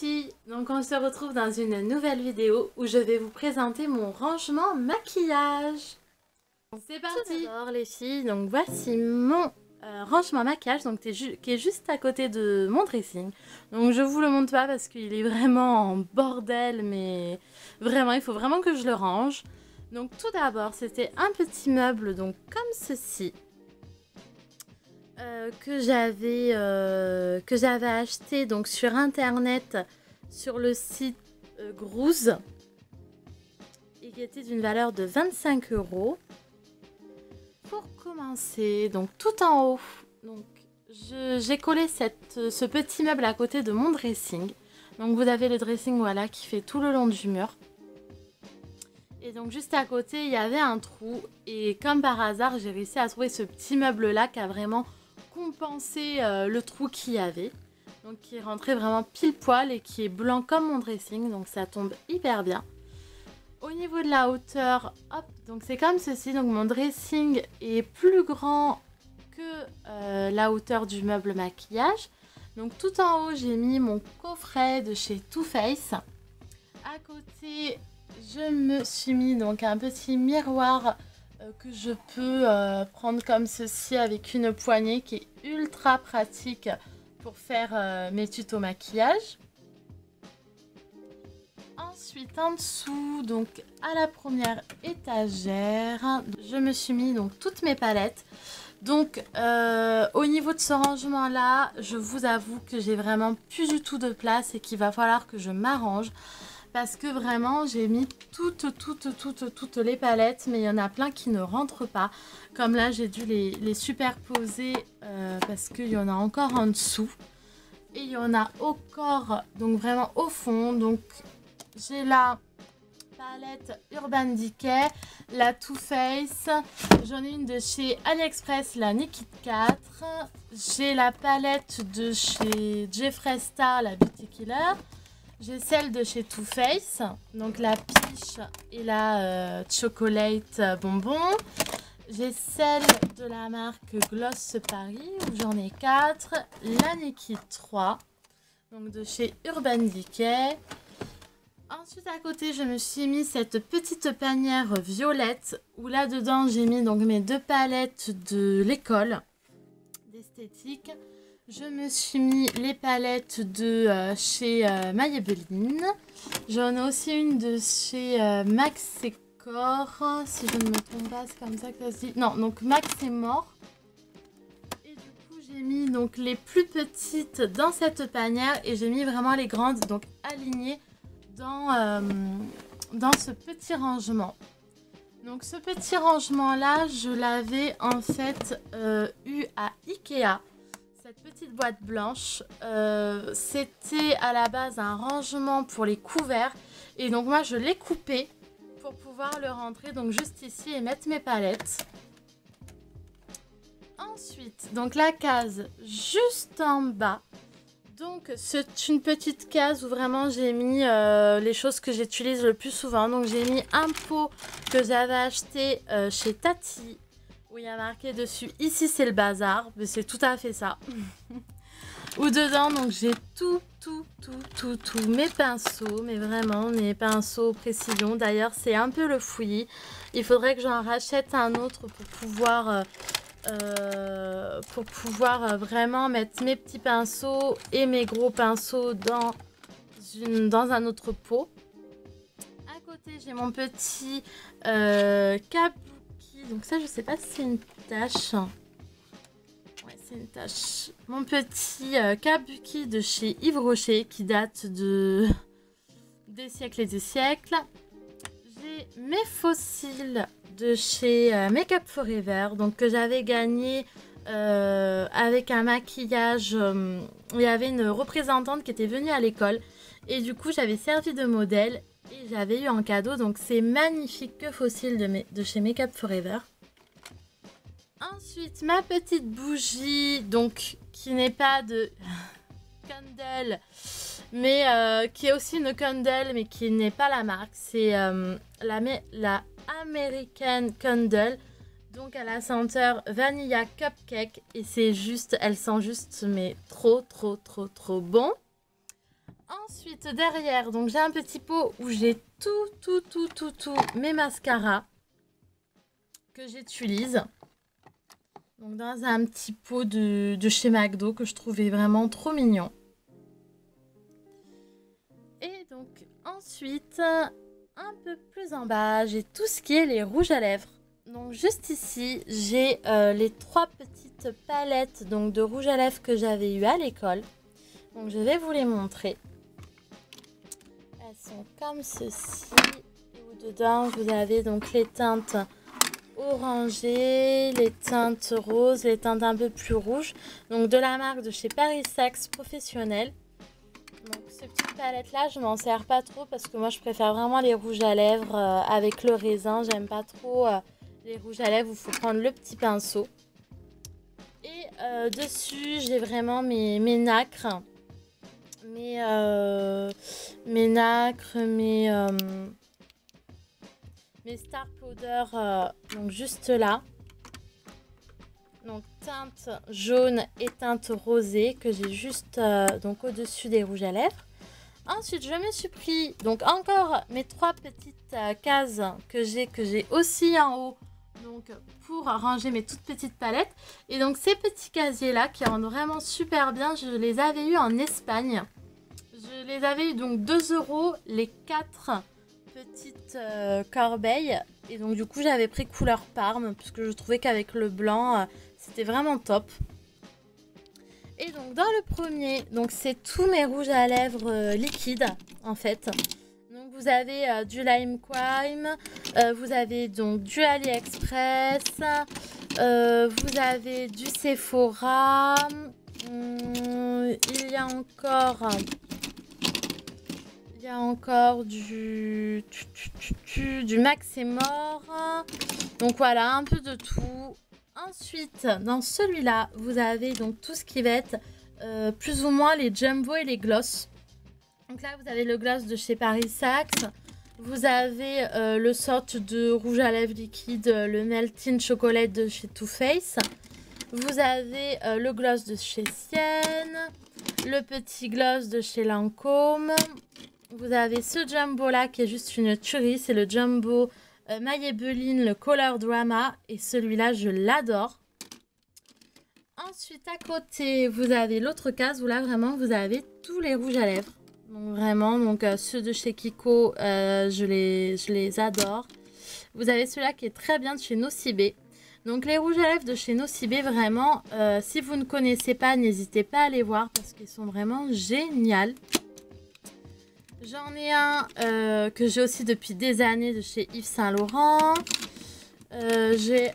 filles, donc on se retrouve dans une nouvelle vidéo où je vais vous présenter mon rangement maquillage. C'est parti. Alors les filles, donc voici mon rangement maquillage donc qui est juste à côté de mon dressing. Donc je vous le montre pas parce qu'il est vraiment en bordel, mais vraiment il faut vraiment que je le range. Donc tout d'abord c'était un petit meuble donc comme ceci. Que j'avais acheté donc sur internet sur le site Groose et qui était d'une valeur de 25 €. Pour commencer, donc tout en haut, donc j'ai collé ce petit meuble à côté de mon dressing. Donc vous avez le dressing voilà qui fait tout le long du mur. Et donc juste à côté il y avait un trou et comme par hasard j'ai réussi à trouver ce petit meuble là qui a vraiment compensé le trou qu'il y avait. Donc qui est rentré vraiment pile poil et qui est blanc comme mon dressing, donc ça tombe hyper bien. Au niveau de la hauteur, hop, donc c'est comme ceci, donc mon dressing est plus grand que la hauteur du meuble maquillage. Donc tout en haut j'ai mis mon coffret de chez Too Faced. À côté je me suis mis donc un petit miroir que je peux prendre comme ceci avec une poignée qui est ultra pratique pour faire mes tutos maquillage. Ensuite en dessous, donc à la première étagère, je me suis mis donc toutes mes palettes. Donc au niveau de ce rangement là, je vous avoue que j'ai vraiment plus du tout de place et qu'il va falloir que je m'arrange. Parce que vraiment j'ai mis toutes les palettes, mais il y en a plein qui ne rentrent pas. Comme là j'ai dû les superposer parce qu'il y en a encore en dessous. Et il y en a encore donc vraiment au fond. Donc j'ai la palette Urban Decay, la Too Faced. J'en ai une de chez AliExpress, la Naked 4. J'ai la palette de chez Jeffree Star, la Beauty Killer. J'ai celle de chez Too Faced, donc la Peach et la Chocolate Bonbon. J'ai celle de la marque Gloss Paris, où j'en ai 4. La Naked 3, donc de chez Urban Decay. Ensuite à côté, je me suis mis cette petite panière violette, où là-dedans, j'ai mis donc mes deux palettes de l'école d'esthétique. Je me suis mis les palettes de chez Maybelline. J'en ai aussi une de chez Max & Core. Si je ne me trompe pas, c'est comme ça que ça se dit. Non, donc Max & More. Et du coup, j'ai mis donc les plus petites dans cette panière. Et j'ai mis vraiment les grandes donc alignées dans ce petit rangement. Donc ce petit rangement là, je l'avais en fait eu à Ikea. Cette petite boîte blanche, c'était à la base un rangement pour les couverts. Et donc moi je l'ai coupé pour pouvoir le rentrer donc juste ici et mettre mes palettes. Ensuite, donc la case juste en bas. Donc c'est une petite case où vraiment j'ai mis les choses que j'utilise le plus souvent. Donc j'ai mis un pot que j'avais acheté chez Tati. Où il y a marqué dessus, ici c'est le bazar, mais c'est tout à fait ça. Où dedans, donc j'ai tous mes pinceaux, mais vraiment mes pinceaux précision. D'ailleurs, c'est un peu le fouillis. Il faudrait que j'en rachète un autre pour pouvoir vraiment mettre mes petits pinceaux et mes gros pinceaux dans un autre pot. À côté, j'ai mon petit cap. Donc ça, je sais pas si c'est une tache. Ouais, c'est une tache. Mon petit kabuki de chez Yves Rocher qui date des siècles et des siècles. J'ai mes fossiles de chez Make Up For Ever, donc que j'avais gagné avec un maquillage. Il y avait une représentante qui était venue à l'école et du coup, j'avais servi de modèle. Et j'avais eu en cadeau donc ces magnifiques fossiles de chez Make Up For Ever. Ensuite ma petite bougie donc qui n'est pas de candle mais qui est aussi une candle mais qui n'est pas la marque. C'est la American Candle. Donc à la senteur Vanilla Cupcake et c'est juste, elle sent juste mais trop bon. Ensuite, derrière, donc j'ai un petit pot où j'ai tout mes mascaras que j'utilise. Donc dans un petit pot de chez McDo que je trouvais vraiment trop mignon. Et donc ensuite, un peu plus en bas, j'ai tout ce qui est les rouges à lèvres. Donc juste ici, j'ai les 3 petites palettes donc, de rouge à lèvres que j'avais eu à l'école. Donc je vais vous les montrer. Elles sont comme ceci. Et dedans, vous avez donc les teintes orangées, les teintes roses, les teintes un peu plus rouges. Donc de la marque de chez Paris Saxe Professionnel. Donc cette petite palette là, je m'en sers pas trop parce que moi je préfère vraiment les rouges à lèvres avec le raisin. J'aime pas trop les rouges à lèvres où il faut prendre le petit pinceau. Et dessus, j'ai vraiment mes nacres. Mes nacres, mes Star Powder, donc juste là. Donc teinte jaune et teinte rosée que j'ai juste donc au-dessus des rouges à lèvres. Ensuite, je me suis pris donc encore mes 3 petites cases que j'ai aussi en haut. Donc pour ranger mes toutes petites palettes. Et donc ces petits casiers là qui rendent vraiment super bien, je les avais eu en Espagne. Je les avais eu donc 2 € les 4 petites corbeilles. Et donc du coup j'avais pris couleur Parme puisque je trouvais qu'avec le blanc c'était vraiment top. Et donc dans le premier, donc c'est tous mes rouges à lèvres liquides en fait. Donc vous avez du Lime Crime, vous avez donc du AliExpress, vous avez du Sephora, il y a encore du Max et Mort. Donc voilà, un peu de tout. Ensuite, dans celui-là, vous avez donc tout ce qui va être plus ou moins les jumbo et les gloss. Donc là, vous avez le gloss de chez Paris Saxe. Vous avez le sorte de rouge à lèvres liquide, le Melting Chocolate de chez Too Faced. Vous avez le gloss de chez Sienne. Le petit gloss de chez Lancôme. Vous avez ce jumbo là qui est juste une tuerie. C'est le jumbo Maybelline, le Color Drama. Et celui-là, je l'adore. Ensuite, à côté, vous avez l'autre case où là, vraiment, vous avez tous les rouges à lèvres. Donc vraiment, donc, ceux de chez Kiko, je les adore. Vous avez celui-là qui est très bien de chez Nocibé. Donc les rouges à lèvres de chez Nocibé, vraiment, si vous ne connaissez pas, n'hésitez pas à les voir parce qu'ils sont vraiment géniaux. J'en ai un que j'ai aussi depuis des années de chez Yves Saint Laurent. J'aime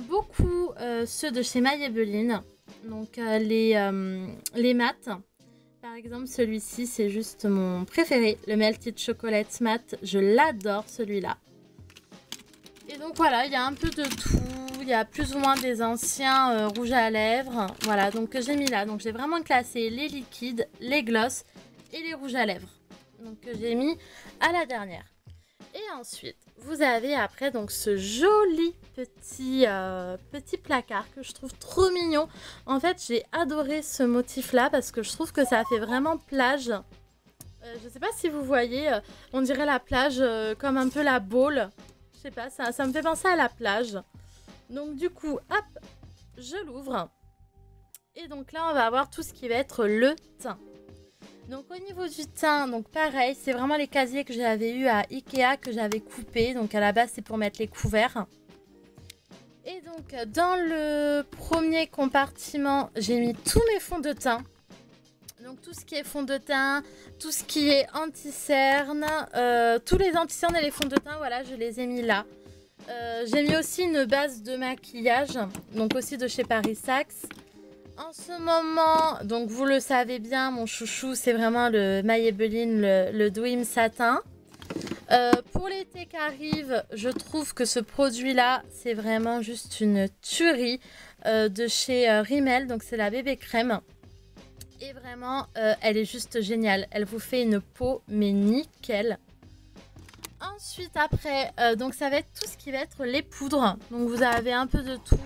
beaucoup ceux de chez Maybelline. Donc les mattes. Par exemple, celui-ci, c'est juste mon préféré. Le Melted Chocolate Matte. Je l'adore, celui-là. Et donc, voilà, il y a un peu de tout. Il y a plus ou moins des anciens rouges à lèvres. Voilà, donc que j'ai mis là. Donc, j'ai vraiment classé les liquides, les gloss et les rouges à lèvres. Donc, que j'ai mis à la dernière. Et ensuite, vous avez après donc ce joli petit placard que je trouve trop mignon. En fait, j'ai adoré ce motif-là parce que je trouve que ça fait vraiment plage. Je ne sais pas si vous voyez, on dirait la plage comme un peu la Baule. Je sais pas, ça me fait penser à la plage. Donc du coup, hop, je l'ouvre. Et donc là, on va avoir tout ce qui va être le teint. Donc au niveau du teint, donc pareil, c'est vraiment les casiers que j'avais eu à Ikea que j'avais coupé. Donc à la base, c'est pour mettre les couverts. Et donc dans le premier compartiment, j'ai mis tous mes fonds de teint. Donc tout ce qui est fond de teint, tout ce qui est anti-cerne, tous les anti-cernes et les fonds de teint, voilà, je les ai mis là. J'ai mis aussi une base de maquillage, donc aussi de chez Paris Saxe. En ce moment, donc vous le savez bien, mon chouchou, c'est vraiment le Maybelline, le Dream Satin. Pour l'été qui arrive, je trouve que ce produit-là, c'est vraiment juste une tuerie de chez Rimmel. Donc c'est la bébé crème. Et vraiment, elle est juste géniale. Elle vous fait une peau, mais nickel. Ensuite, après, donc ça va être tout ce qui va être les poudres. Donc vous avez un peu de tout.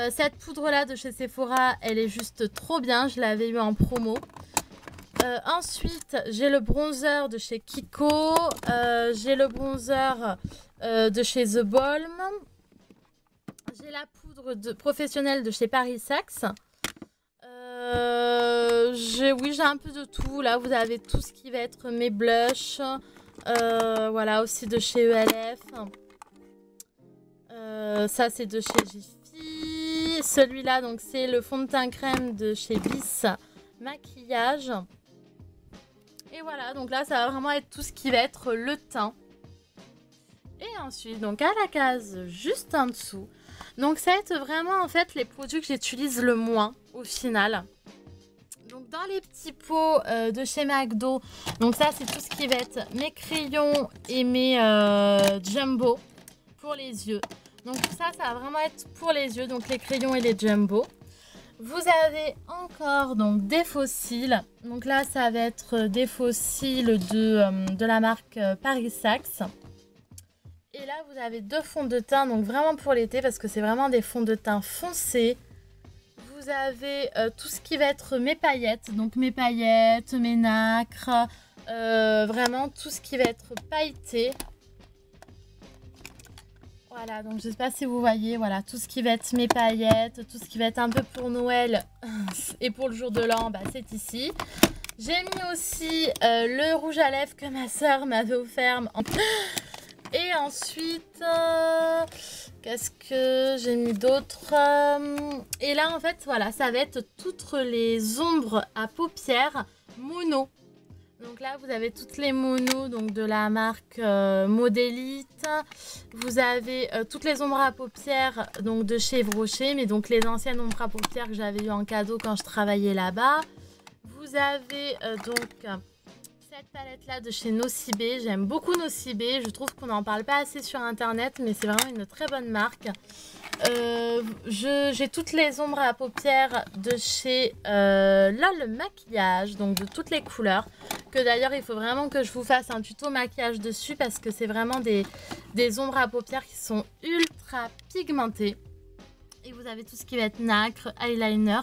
Cette poudre là de chez Sephora, elle est juste trop bien, je l'avais eu en promo. Ensuite, j'ai le bronzer de chez Kiko. J'ai le bronzer de chez The Balm. J'ai la poudre professionnelle de chez Paris Saxe. Oui, j'ai un peu de tout. Là, vous avez tout ce qui va être mes blushs. Voilà, aussi de chez ELF. Ça, c'est de chez Jiffy. Celui-là, donc, c'est le fond de teint crème de chez Bis Maquillage. Et voilà, donc là, ça va vraiment être tout ce qui va être le teint. Et ensuite, donc, à la case juste en dessous. Donc, ça va être vraiment, en fait, les produits que j'utilise le moins, au final. Donc, dans les petits pots de chez McDo, donc ça, c'est tout ce qui va être mes crayons et mes jumbo pour les yeux. Donc, ça va vraiment être pour les yeux, donc les crayons et les jumbo. Vous avez encore donc des faux cils. Donc là, ça va être des faux cils de la marque Paris Saxe. Et là, vous avez deux fonds de teint, donc vraiment pour l'été, parce que c'est vraiment des fonds de teint foncés. Vous avez tout ce qui va être mes paillettes, donc mes paillettes, mes nacres, vraiment tout ce qui va être pailleté. Voilà, donc je sais pas si vous voyez, voilà, tout ce qui va être mes paillettes, tout ce qui va être un peu pour Noël et pour le jour de l'an, bah, c'est ici. J'ai mis aussi le rouge à lèvres que ma soeur m'avait offert. Et ensuite, qu'est-ce que j'ai mis d'autre? Et là, en fait, voilà, ça va être toutes les ombres à paupières mono. Donc là, vous avez toutes les monos donc de la marque Modélite. Vous avez toutes les ombres à paupières donc de chez Yves Rocher, mais donc les anciennes ombres à paupières que j'avais eu en cadeau quand je travaillais là-bas. Vous avez donc cette palette-là de chez Nocibé. J'aime beaucoup Nocibé. Je trouve qu'on n'en parle pas assez sur Internet, mais c'est vraiment une très bonne marque. J'ai toutes les ombres à paupières de chez LOL Maquillage, donc de toutes les couleurs. Que d'ailleurs, il faut vraiment que je vous fasse un tuto maquillage dessus parce que c'est vraiment des ombres à paupières qui sont ultra pigmentées. Et vous avez tout ce qui va être nacre, eyeliner.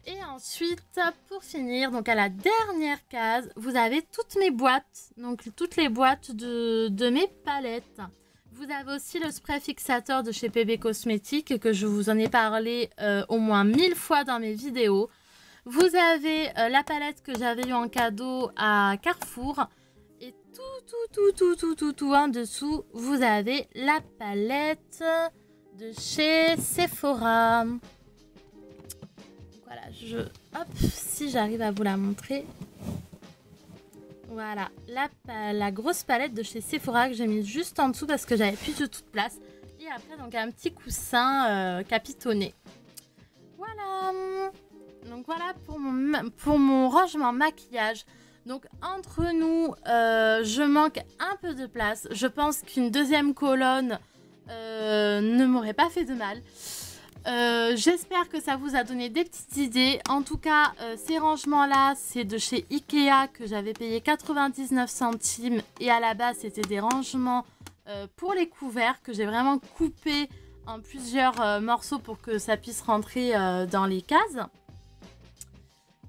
Et ensuite, pour finir, donc à la dernière case, vous avez toutes mes boîtes. Donc toutes les boîtes de mes palettes. Vous avez aussi le spray fixateur de chez PB Cosmétiques que je vous en ai parlé au moins 1000 fois dans mes vidéos. Vous avez la palette que j'avais eu en cadeau à Carrefour. Et tout en dessous, vous avez la palette de chez Sephora. Voilà, hop, si j'arrive à vous la montrer. Voilà, la grosse palette de chez Sephora que j'ai mise juste en dessous parce que j'avais plus de toute place. Et après, donc un petit coussin capitonné. Voilà. Donc voilà pour mon rangement maquillage. Donc entre nous, je manque un peu de place. Je pense qu'une deuxième colonne ne m'aurait pas fait de mal. J'espère que ça vous a donné des petites idées. En tout cas, ces rangements-là, c'est de chez Ikea que j'avais payé 99 centimes. Et à la base, c'était des rangements pour les couverts que j'ai vraiment coupé en plusieurs morceaux pour que ça puisse rentrer dans les cases.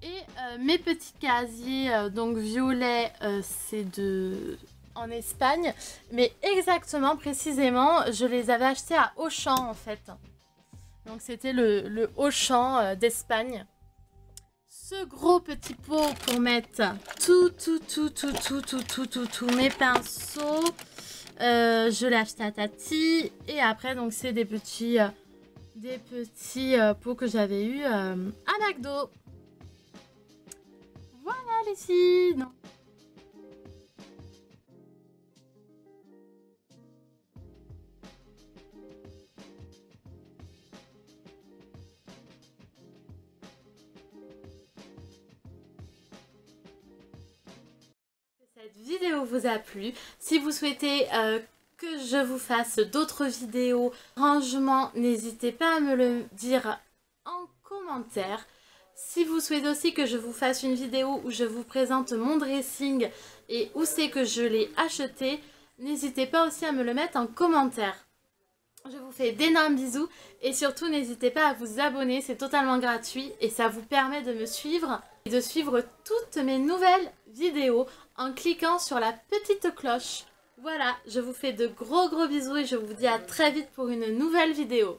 Et mes petits casiers, donc violets, c'est en Espagne. Mais exactement, précisément, je les avais achetés à Auchan en fait. Donc c'était le Auchan d'Espagne. Ce gros petit pot pour mettre tous mes pinceaux. Je l'ai acheté à Tati. Et après donc c'est des petits pots que j'avais eu à McDo. Voilà les filles. Non. Cette vidéo vous a plu. Si vous souhaitez que je vous fasse d'autres vidéos rangement, n'hésitez pas à me le dire en commentaire. Si vous souhaitez aussi que je vous fasse une vidéo où je vous présente mon dressing et où c'est que je l'ai acheté, n'hésitez pas aussi à me le mettre en commentaire. Je vous fais d'énormes bisous et surtout n'hésitez pas à vous abonner, c'est totalement gratuit et ça vous permet de me suivre et de suivre toutes mes nouvelles vidéos en cliquant sur la petite cloche. Voilà, je vous fais de gros bisous et je vous dis à très vite pour une nouvelle vidéo.